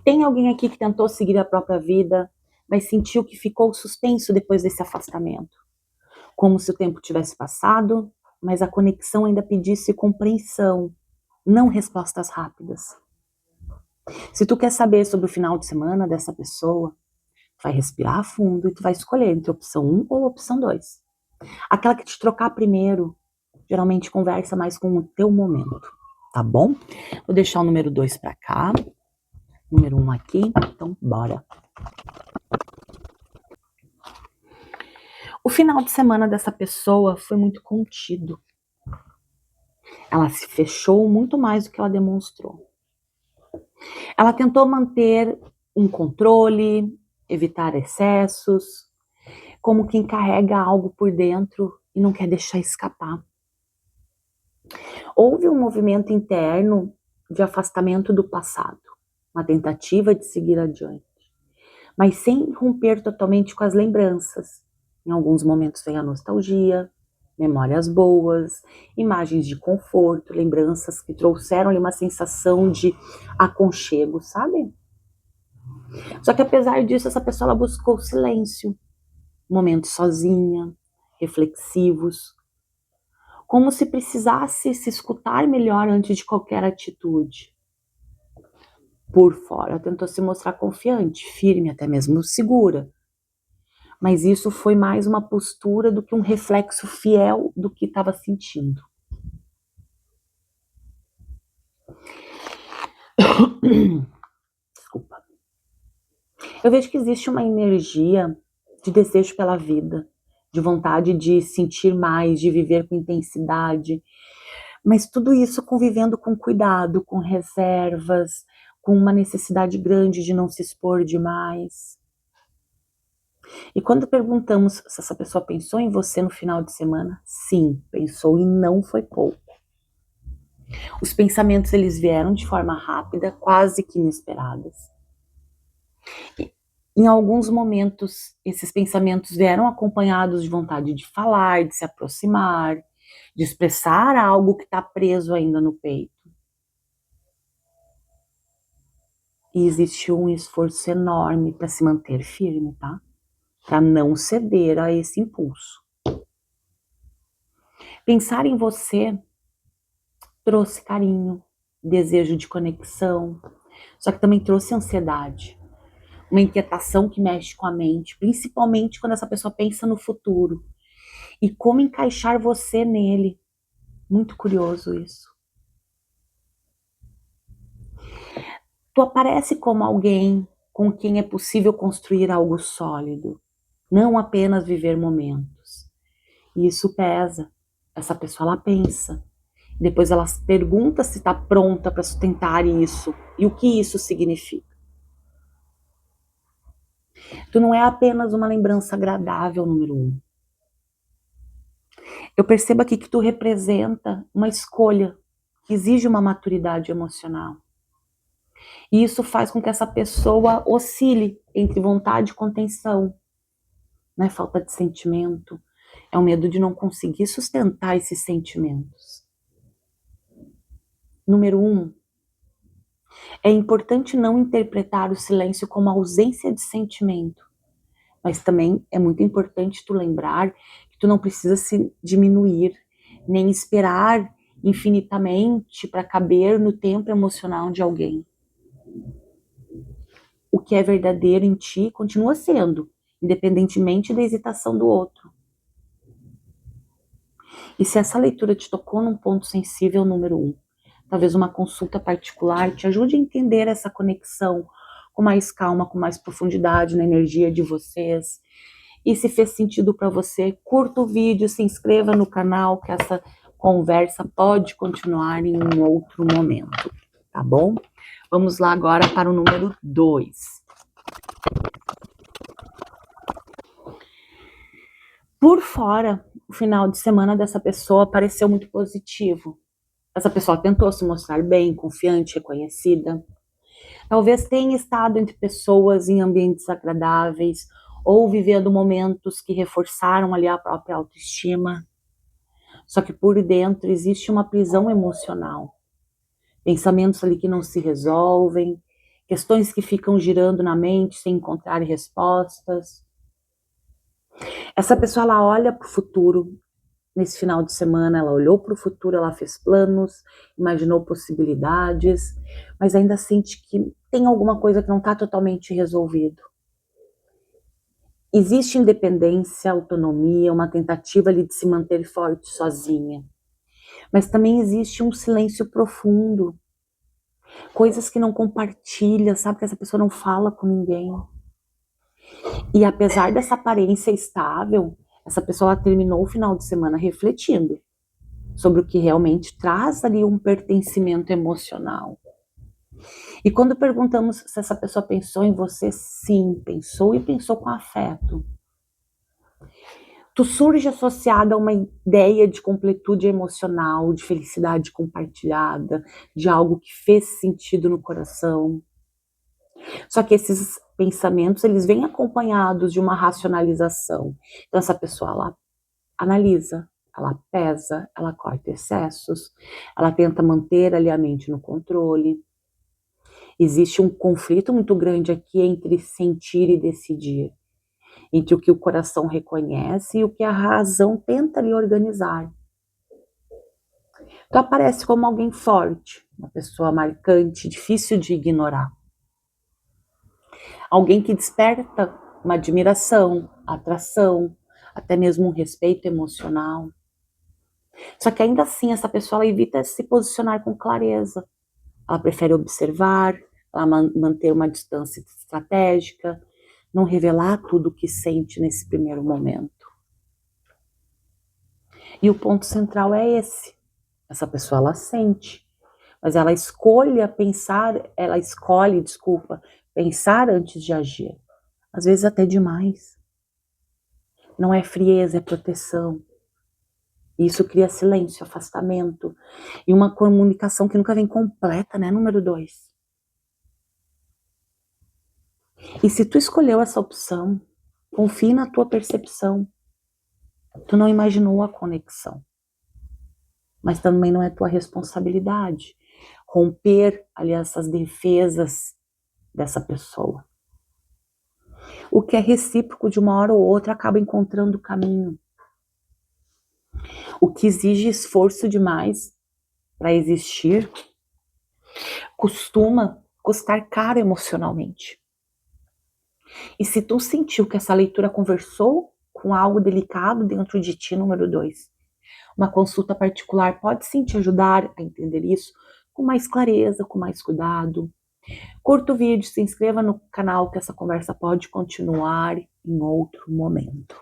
Tem alguém aqui que tentou seguir a própria vida, mas sentiu que ficou suspenso depois desse afastamento, como se o tempo tivesse passado, mas a conexão ainda pedisse compreensão, não respostas rápidas. Se tu quer saber sobre o final de semana dessa pessoa, tu vai respirar fundo e tu vai escolher entre opção 1 ou opção 2. Aquela que te trocar primeiro, geralmente conversa mais com o teu momento, tá bom? Vou deixar o número 2 para cá, número 1 aqui, então bora. O final de semana dessa pessoa foi muito contido. Ela se fechou muito mais do que ela demonstrou. Ela tentou manter um controle, evitar excessos, como quem carrega algo por dentro e não quer deixar escapar. Houve um movimento interno de afastamento do passado, uma tentativa de seguir adiante, mas sem romper totalmente com as lembranças. Em alguns momentos vem a nostalgia, memórias boas, imagens de conforto, lembranças que trouxeram-lhe uma sensação de aconchego, sabe? Só que apesar disso, essa pessoa ela buscou silêncio, momentos sozinha, reflexivos, como se precisasse se escutar melhor antes de qualquer atitude. Por fora, tentou se mostrar confiante, firme, até mesmo segura. Mas isso foi mais uma postura do que um reflexo fiel do que estava sentindo. Desculpa. Eu vejo que existe uma energia de desejo pela vida, de vontade de sentir mais, de viver com intensidade, mas tudo isso convivendo com cuidado, com reservas, com uma necessidade grande de não se expor demais. E quando perguntamos se essa pessoa pensou em você no final de semana, sim, pensou e não foi pouco. Os pensamentos eles vieram de forma rápida, quase que inesperadas. Em alguns momentos, esses pensamentos vieram acompanhados de vontade de falar, de se aproximar, de expressar algo que está preso ainda no peito. E existiu um esforço enorme para se manter firme, tá? Para não ceder a esse impulso. Pensar em você trouxe carinho, desejo de conexão, só que também trouxe ansiedade, uma inquietação que mexe com a mente, principalmente quando essa pessoa pensa no futuro e como encaixar você nele. Muito curioso isso. Tu aparece como alguém com quem é possível construir algo sólido, não apenas viver momentos. E isso pesa. Essa pessoa ela pensa. Depois ela pergunta se está pronta para sustentar isso e o que isso significa. Tu não é apenas uma lembrança agradável, número 1. Eu percebo aqui que tu representa uma escolha que exige uma maturidade emocional. E isso faz com que essa pessoa oscile entre vontade e contenção. Não é falta de sentimento, é o medo de não conseguir sustentar esses sentimentos. Número 1, é importante não interpretar o silêncio como ausência de sentimento, mas também é muito importante tu lembrar que tu não precisa se diminuir, nem esperar infinitamente para caber no tempo emocional de alguém. O que é verdadeiro em ti continua sendo, independentemente da hesitação do outro. E se essa leitura te tocou num ponto sensível, número 1, talvez uma consulta particular te ajude a entender essa conexão com mais calma, com mais profundidade na energia de vocês. E se fez sentido para você, curta o vídeo, se inscreva no canal, que essa conversa pode continuar em um outro momento, tá bom? Vamos lá agora para o número 2. Por fora, o final de semana dessa pessoa pareceu muito positivo. Essa pessoa tentou se mostrar bem, confiante, reconhecida. Talvez tenha estado entre pessoas em ambientes agradáveis ou vivendo momentos que reforçaram ali a própria autoestima. Só que por dentro existe uma prisão emocional. Pensamentos ali que não se resolvem, questões que ficam girando na mente sem encontrar respostas. Essa pessoa, ela olha para o futuro. Nesse final de semana, ela olhou para o futuro, ela fez planos, imaginou possibilidades, mas ainda sente que tem alguma coisa que não está totalmente resolvido. Existe independência, autonomia, uma tentativa ali de se manter forte sozinha. Mas também existe um silêncio profundo, coisas que não compartilha, sabe, que essa pessoa não fala com ninguém. E apesar dessa aparência estável, essa pessoa terminou o final de semana refletindo sobre o que realmente traz ali um pertencimento emocional. E quando perguntamos se essa pessoa pensou em você, sim, pensou, e pensou com afeto. Tu surge associada a uma ideia de completude emocional, de felicidade compartilhada, de algo que fez sentido no coração. Só que esses pensamentos, eles vêm acompanhados de uma racionalização. Então essa pessoa, ela analisa, ela pesa, ela corta excessos, ela tenta manter ali a mente no controle. Existe um conflito muito grande aqui entre sentir e decidir, entre o que o coração reconhece e o que a razão tenta lhe organizar. Então aparece como alguém forte, uma pessoa marcante, difícil de ignorar. Alguém que desperta uma admiração, atração, até mesmo um respeito emocional. Só que ainda assim essa pessoa, ela evita se posicionar com clareza. Ela prefere observar, ela manter uma distância estratégica, não revelar tudo o que sente nesse primeiro momento. E o ponto central é esse. Essa pessoa, ela sente, mas ela escolhe pensar antes de agir. Às vezes até demais. Não é frieza, é proteção. Isso cria silêncio, afastamento e uma comunicação que nunca vem completa, né? Número 2. E se tu escolheu essa opção, confie na tua percepção. Tu não imaginou a conexão. Mas também não é tua responsabilidade romper ali essas defesas dessa pessoa. O que é recíproco de uma hora ou outra acaba encontrando o caminho. O que exige esforço demais para existir costuma custar caro emocionalmente. E se tu sentiu que essa leitura conversou com algo delicado dentro de ti, número 2, uma consulta particular pode sim te ajudar a entender isso com mais clareza, com mais cuidado. Curta o vídeo, se inscreva no canal que essa conversa pode continuar em outro momento.